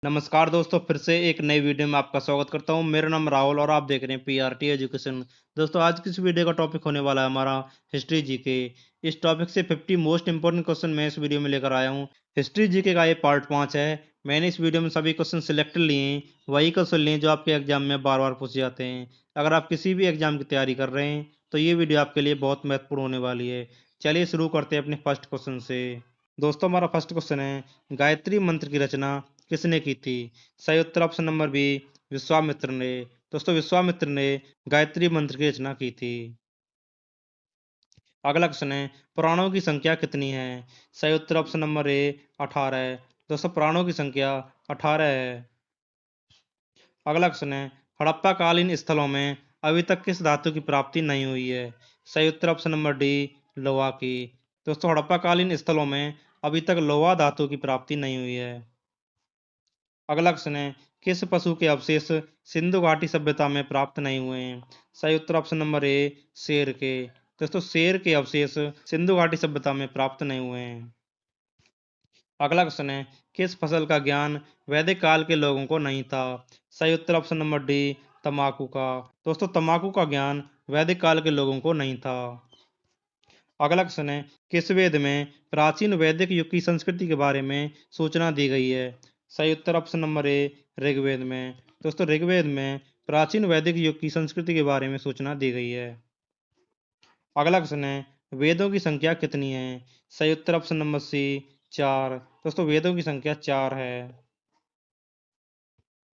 नमस्कार दोस्तों, फिर से एक नई वीडियो में आपका स्वागत करता हूं। मेरा नाम राहुल और आप देख रहे हैं पीआरटी एजुकेशन। दोस्तों, आज की इस वीडियो का टॉपिक होने वाला है हमारा हिस्ट्री जीके। इस टॉपिक से 50 मोस्ट इंपोर्टेंट क्वेश्चन मैं इस वीडियो में लेकर आया हूं। हिस्ट्री जीके का ये पार्ट 5 है। मैंने इस वीडियो में सभी क्वेश्चन सिलेक्ट लिए हैं, वही क्वेश्चन लिए जो आपके एग्जाम में बार बार पूछे जाते हैं। अगर आप किसी भी एग्जाम की तैयारी कर रहे हैं तो ये वीडियो आपके लिए बहुत महत्वपूर्ण होने वाली है। चलिए शुरू करते हैं अपने फर्स्ट क्वेश्चन से। दोस्तों, हमारा फर्स्ट क्वेश्चन है, गायत्री मंत्र की रचना किसने की थी? सही उत्तर ऑप्शन नंबर बी, विश्वामित्र ने। दोस्तों, विश्वामित्र ने गायत्री मंत्र की रचना की थी। अगला क्वेश्चन है, पुराणों की संख्या कितनी है? सही उत्तर ऑप्शन नंबर ए, 18। दोस्तों, पुराणों की संख्या 18 है। अगला क्वेश्चन है, हड़प्पा कालीन स्थलों में अभी तक किस धातु की प्राप्ति नहीं हुई है? सही उत्तर ऑप्शन नंबर डी, लोहा की। दोस्तों, हड़प्पा कालीन स्थलों में अभी तक लोहा धातु की प्राप्ति नहीं हुई है। अगला क्वेश्चन है, किस पशु के अवशेष सिंधु घाटी सभ्यता में प्राप्त नहीं हुए हैं? सही उत्तर ऑप्शन नंबर ए, शेर के। दोस्तों, शेर के अवशेष सिंधु घाटी सभ्यता में प्राप्त नहीं हुए हैं। अगला क्वेश्चन है, किस फसल का ज्ञान वैदिक काल के लोगों को नहीं था? सही उत्तर ऑप्शन नंबर डी, तंबाकू का। दोस्तों, तंबाकू का ज्ञान वैदिक काल के लोगों को नहीं था। अगला क्वेश्चन है, किस वेद में प्राचीन वैदिक युग की संस्कृति के बारे में सूचना दी गई है? सही उत्तर ऑप्शन नंबर ए, ऋग्वेद में। दोस्तों, ऋग्वेद में प्राचीन वैदिक युग की संस्कृति के बारे में सूचना दी गई है। अगला क्वेश्चन है, वेदों की संख्या कितनी है? सही उत्तर ऑप्शन नंबर सी, 4। दोस्तों, वेदों की संख्या 4 है।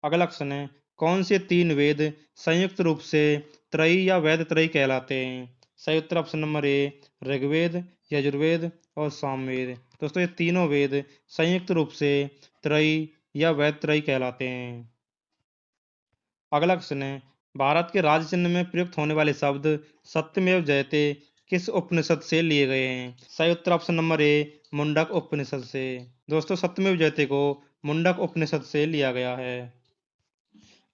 अगला क्वेश्चन है, कौन से 3 वेद संयुक्त रूप से त्रयी या वेद त्रयी कहलाते हैं? सही उत्तर option number A, Rigveda, Yajurveda और सामवेद। दोस्तों, ये तीनों वेद संयुक्त रूप से त्रयी या वेद त्रयी कहलाते हैं। अगला क्वेश्चन है, भारत के राज्य चिन्ह में प्रयुक्त होने वाले शब्द सत्यमेव जयते किस उपनिषद से लिए गए हैं? सही उत्तर ऑप्शन नंबर ए, मुंडक उपनिषद से। दोस्तों, सत्यमेव जयते को मुंडक उपनिषद से लिया गया है।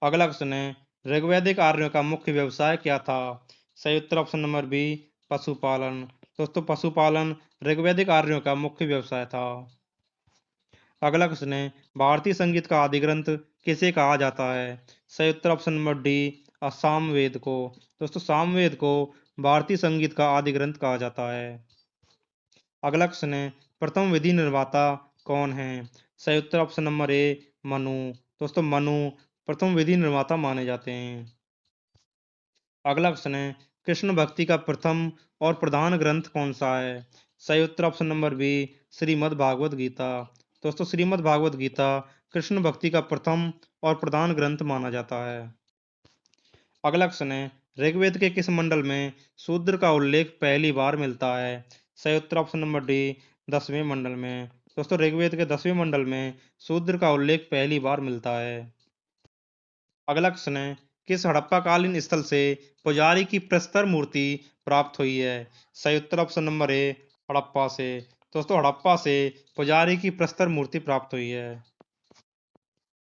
अगला क्वेश्चन है, ऋग्वैदिक आर्यों का मुख्य व्यवसाय क्या था? सही उत्तर ऑप्शन नंबर बी, पशुपालन। दोस्तों, पशुपालन ऋग्वैदिक आर्यों का मुख्य व्यवसाय था। अगला क्वेश्चन है, भारतीय संगीत का आदि ग्रंथ किसे कहा जाता है? सही उत्तर ऑप्शन नंबर डी, सामवेद को। दोस्तों, सामवेद को भारतीय संगीत का आदि ग्रंथ कहा जाता है। अगला क्वेश्चन है, प्रथम विधि निर्माता कौन है? सही उत्तर ऑप्शन नंबर ए, मनु। दोस्तों, मनु प्रथम विधि निर्माता माने जाते हैं। अगला क्वेश्चन है, कृष्ण भक्ति का प्रथम और प्रधान ग्रंथ कौन सा है? सही उत्तर option number B, Shrimad Bhagavat Gita. दोस्तों, श्रीमद् भागवत गीता कृष्ण भक्ति का प्रथम और प्रधान ग्रंथ माना जाता है। अगला क्वेश्चन है, ऋग्वेद के किस मंडल में शूद्र का उल्लेख पहली बार मिलता है? सही उत्तर ऑप्शन नंबर डी, 10वें मंडल में। दोस्तों, ऋग्वेद के 10वें मंडल में शूद्र का उल्लेख पहली बार मिलता है। अगला क्वेश्चन है, किस हड़प्पा कालीन स्थल से पुजारी की प्रस्तर मूर्ति प्राप्त हुई है? सही उत्तर ऑप्शन नंबर ए, हड़प्पा से। दोस्तों, हड़प्पा से पुजारी की प्रस्तर मूर्ति प्राप्त हुई है।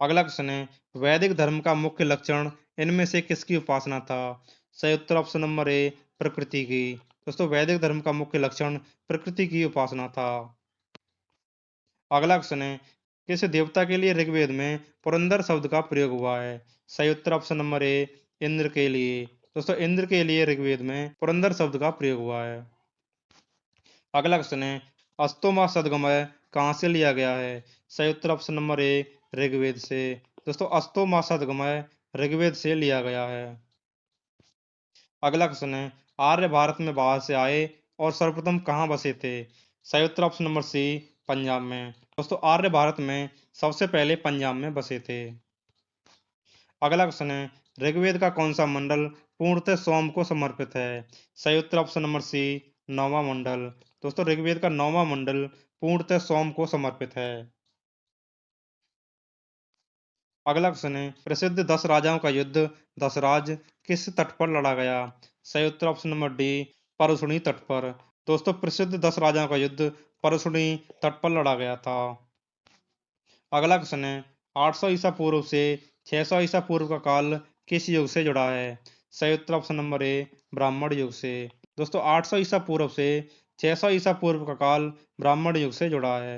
अगला क्वेश्चन है, वैदिक धर्म का मुख्य लक्षण इनमें से किसकी उपासना था? सही उत्तर ऑप्शन नंबर ए, प्रकृति की। दोस्तों, वैदिक धर्म का मुख्य लक्षण प्रकृति की उपासना था। अगला क्वेश्चन है, किस देवता के लिए ऋग्वेद में पुरंदर शब्द का प्रयोग हुआ है? सही उत्तर ऑप्शन नंबर ए, इंद्र के लिए। दोस्तों, इंद्र के लिए ऋग्वेद में पुरंदर शब्द का प्रयोग हुआ है। अगला क्वेश्चन है, अस्तोमा सदगमय कहाँ से लिया गया है? सही उत्तर ऑप्शन नंबर ए, ऋग्वेद से। दोस्तों, अस्तोमा सदगमय ऋग्वेद से लिया गया है। अगला क्वेश्चन है, आर्य भारत में बाहर से आए और सर्वप्रथम कहाँ बसे थे? सही उत्तर ऑप्शन नंबर सी, पंजाब में। दोस्तों, आर्य भारत में सबसे पहले पंजाब में बसे थे। अगला क्वेश्चन है, ऋग्वेद का कौन सा मंडल पूर्णतः सोम को समर्पित है? सही उत्तर ऑप्शन नंबर सी, 9वां मंडल। दोस्तों, ऋग्वेद का 9वां मंडल पूर्णतः सोम को समर्पित है। अगला क्वेश्चन है, प्रसिद्ध 10 राजाओं का युद्ध दसराज किस तट पर लड़ा गया? सही उत्तर ऑप्शन नंबर डी, परशुनी तट पर। दोस्तों, प्रसिद्ध 10 राजाओं का युद्ध परशुनी तट पर लड़ा गया था। अगला क्वेश्चन है, 800 ईसा पूर्व से 600 ईसा पूर्व का काल किस युग से जुड़ा है? सही उत्तर ऑप्शन नंबर ए, ब्राह्मण युग से। दोस्तों, 800 ईसा पूर्व से 600 ईसा पूर्व का काल ब्राह्मण युग से जुड़ा है।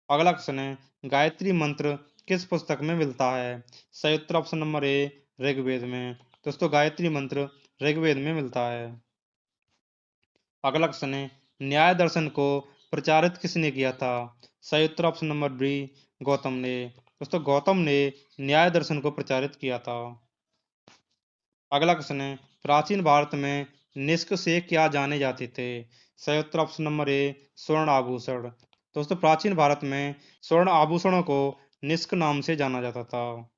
अगला क्वेश्चन है, गायत्री मंत्र किस पुस्तक में मिलता है? सही उत्तर ऑप्शन नंबर ए ऋग्वेद में। दोस्तों गायत्री मंत्र ऋग्वेद में मिलता है। अगला क्वेश्चन है, न्याय दर्शन को प्रचारित किसने किया था? सही उत्तर ऑप्शन नंबर बी गौतम ने। दोस्तों गौतम ने न्याय दर्शन को प्रचारित किया था। अगला क्वेश्चन है, प्राचीन भारत में निष्क से क्या जाने जाते थे? सही उत्तर ऑप्शन नंबर ए स्वर्ण आभूषण। दोस्तों प्राचीन भारत में स्वर्ण आभूषणों को निष्क नाम से जाना जाता था।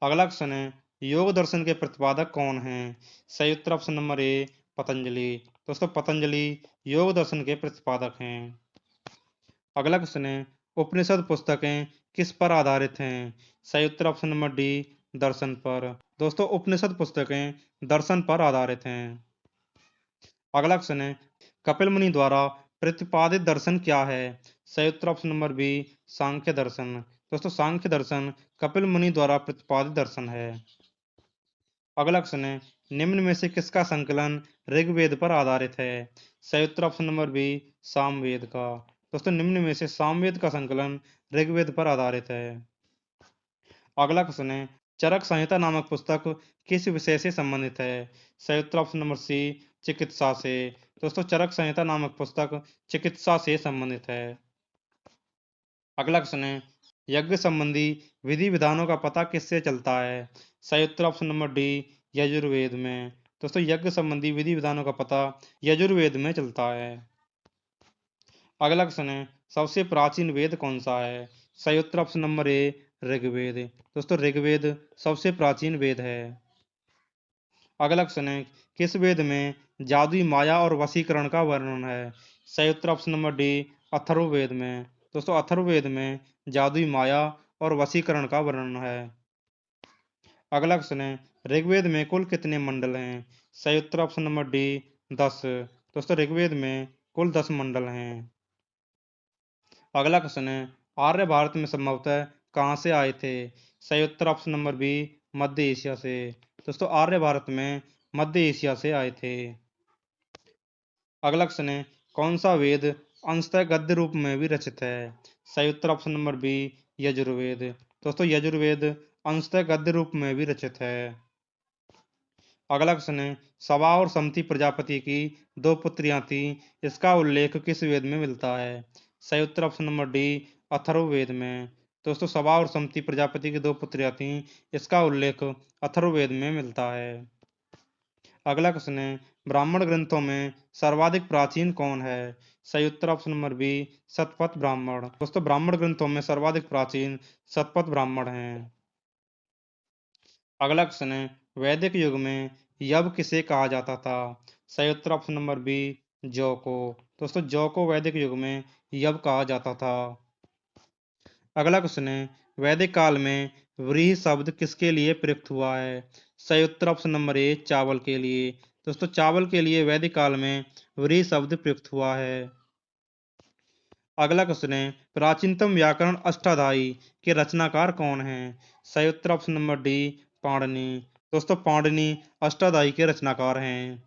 अगला क्वेश्चन है, योग दर्शन के प्रतिपादक कौन हैं? सही उत्तर ऑप्शन नंबर ए पतंजलि। दोस्तों पतंजलि योग दर्शन के प्रतिपादक हैं। अगला क्वेश्चन है, उपनिषद पुस्तकें किस पर आधारित हैं? सही उत्तर ऑप्शन नंबर डी दर्शन पर। दोस्तों उपनिषद पुस्तकें दर्शन पर आधारित हैं। अगला क्वेश्चन है, कपिल मुनि द्वारा प्रतिपादित दर्शन क्या है? सही उत्तर ऑप्शन नंबर बी सांख्य दर्शन। दोस्तों सांख्य दर्शन कपिल मुनि द्वारा प्रतिपादित दर्शन है। अगला क्वेश्चन है, निम्न में से किसका संकलन ऋग्वेद पर आधारित है? सही उत्तर ऑप्शन नंबर बी सामवेद का। दोस्तों निम्न में से सामवेद का संकलन ऋग्वेद पर आधारित है। अगला क्वेश्चन है, चरक संहिता नामक पुस्तक किस विषय से संबंधित है? सही उत्तर ऑप्शन नंबर सी चिकित्सा से। दोस्तों चरक संहिता नामक पुस्तक चिकित्सा से संबंधित है। अगला क्वेश्चन है, यज्ञ संबंधी विधि विधानों का पता किससे चलता है? सही उत्तर ऑप्शन नंबर डी यजुर्वेद में। दोस्तों यज्ञ संबंधी विधि विधानों का पता यजुर्वेद में चलता है। अगला क्वेश्चन है, सबसे प्राचीन वेद कौन सा है? सही उत्तर ऑप्शन नंबर ए ऋग्वेद। दोस्तों ऋग्वेद सबसे प्राचीन वेद है। अगला क्वेश्चन है, किस वेद में जादुई माया और वशीकरण का वर्णन है? सही उत्तर ऑप्शन नंबर डी अथर्ववेद में। दोस्तों अथर्ववेद में जादुई माया और वशीकरण का वर्णन है। अगला क्वेश्चन है, ऋग्वेद में कुल कितने मंडल हैं? सही उत्तर ऑप्शन नंबर डी 10। दोस्तों ऋग्वेद में कुल 10 मंडल हैं। अगला क्वेश्चन है, आर्य भारत में संभवतः कहाँ से आए थे? सही उत्तर ऑप्शन नंबर बी मध्य एशिया से। दोस्तों आर्य भारत में मध्य एशिया से आए थे। अगला क्वेश्चन है, कौन सा वेद अंशतः गद्य रूप में भी रचित है? सही उत्तर ऑप्शन नंबर बी यजुर्वेद। दोस्तों यजुर्वेद अंशतः गद्य रूप में भी रचित है। अगला क्वेश्चन है, सभा और समति प्रजापति की दो पुत्रियां थी, इसका उल्लेख किस वेद में मिलता है? सही उत्तर ऑप्शन नंबर डी अथर्ववेद में। दोस्तों सभा और समति प्रजापति की दो पुत्रियां थीं, इसका उल्लेख अथर्ववेद में मिलता है। अगला क्वेश्चन है, ब्राह्मण ग्रंथों में सर्वाधिक प्राचीन कौन है? सही उत्तर option number B Shatapatha Brahmana. दोस्तों ब्राह्मण ग्रंथों में सर्वाधिक प्राचीन शतपथ ब्राह्मण हैं। अगला क्वेश्चन है, वैदिक युग में यव किसे कहा जाता था? सही उत्तर ऑप्शन नंबर बी जौ को। दोस्तों जौ को वैदिक युग में यव कहा जाता था। अगला क्वेश्चन है, वैदिक काल में व्रीहि शब्द किसके लिए प्रयुक्त हुआ है? सही उत्तर ऑप्शन नंबर ए चावल के लिए। दोस्तों चावल के लिए वैदिक काल में व्रीहि शब्द प्रयुक्त हुआ है। अगला क्वेश्चन है, प्राचीनतम व्याकरण अष्टाध्यायी के रचनाकार कौन हैं? सही उत्तर ऑप्शन नंबर डी पाणिनि। दोस्तों पाणिनि अष्टाध्यायी के रचनाकार हैं।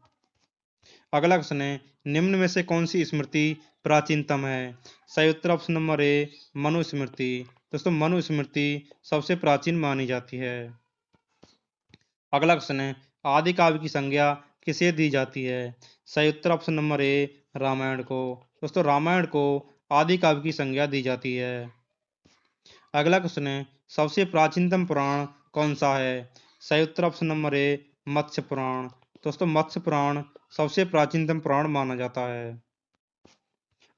अगला क्वेश्चन है, निम्न में से कौन सी स्मृति प्राचीनतम है? सही उत्तर ऑप्शन नंबर ए मनुस्मृति। दोस्तों मनुस्मृति सबसे प्राचीन मानी जाती है। अगला क्वेश्चन है, आदि काव्य की संज्ञा किसे दी जाती है? सही उत्तर ऑप्शन नंबर ए रामायण को। दोस्तों रामायण को आदि काव्य की संज्ञा दी जाती है। अगला क्वेश्चन है, सबसे प्राचीनतम पुराण कौन सा है? सही उत्तर ऑप्शन नंबर ए मत्स्य पुराण। दोस्तों मत्स्य पुराण सबसे प्राचीनतम पुराण माना जाता है।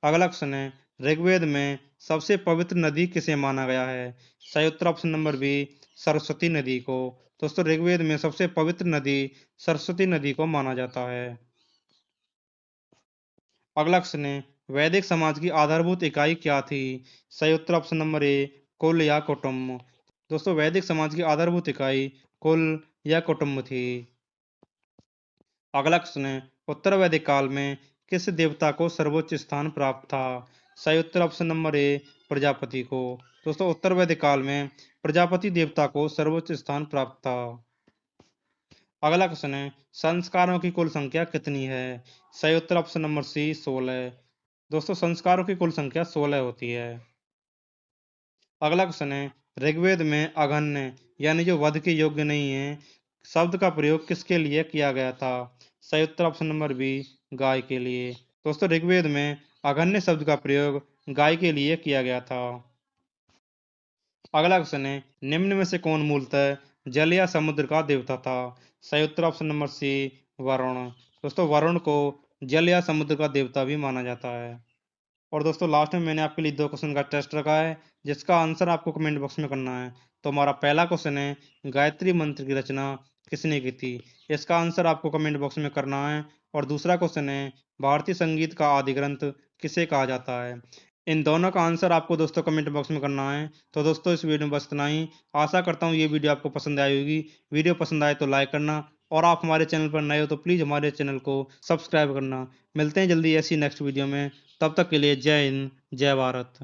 अगला क्वेश्चन है, ऋग्वेद में सबसे पवित्र नदी किसे माना गया है? सही उत्तर ऑप्शन नंबर बी सरस्वती नदी को। दोस्तों ऋग्वेद में सबसे पवित्र नदी सरस्वती नदी को माना जाता है। अगला क्वेश्चन है, वैदिक समाज की आधारभूत इकाई क्या थी? सही उत्तर ऑप्शन नंबर ए कुल या कुटुंब। दोस्तों वैदिक समाज की आधारभूत इकाई कुल या कुटुंब थी। अगला क्वेश्चन है, उत्तर वैदिक काल में किस देवता को सर्वोच्च स्थान प्राप्त था? सही उत्तर ऑप्शन नंबर ए प्रजापति को। दोस्तों उत्तर वैदिक काल में प्रजापति देवता को सर्वोच्च स्थान प्राप्त था। अगला क्वेश्चन है, संस्कारों की कुल संख्या कितनी है? सही उत्तर ऑप्शन नंबर सी 16। दोस्तों संस्कारों की कुल संख्या 16 होती है। अगला क्वेश्चन है, ऋग्वेद में अघन्य यानी जो वध के योग्य नहीं है शब्द का प्रयोग किसके लिए किया गया था? सही उत्तर ऑप्शन नंबर बी, गाय के लिए। दोस्तों ऋग्वेद में अघन्य शब्द का प्रयोग गाय के लिए किया गया था। अगला क्वेश्चन है, निम्न में से कौन मूलतः जल या समुद्र का देवता था? सही उत्तर ऑप्शन नंबर सी, वरुण। दोस्तों वरुण को जल या समुद्र का देवता भी माना जाता है। और दोस्तों लास्ट में मैंने आपके लिए 2 क्वेश्चन का टेस्ट रखा है जिसका आंसर आपको कमेंट बॉक्स में करना है। तो हमारा पहला क्वेश्चन है, गायत्री मंत्र की रचना किसने की थी? इसका आंसर आपको कमेंट बॉक्स में करना है। और दूसरा क्वेश्चन है, भारतीय संगीत का आदि ग्रंथ किसे कहा जाता है? इन दोनों का आंसर आपको दोस्तों कमेंट बॉक्स में करना है। तो दोस्तों इस वीडियो में बस इतना ही। आशा करता हूँ ये वीडियो आपको पसंद आई होगी। वीडियो पसंद आए तो लाइक करना, और आप हमारे चैनल पर नए हो तो प्लीज़ हमारे चैनल को सब्सक्राइब करना। मिलते हैं जल्दी ऐसी नेक्स्ट वीडियो में। तब तक के लिए जय हिंद, जय भारत।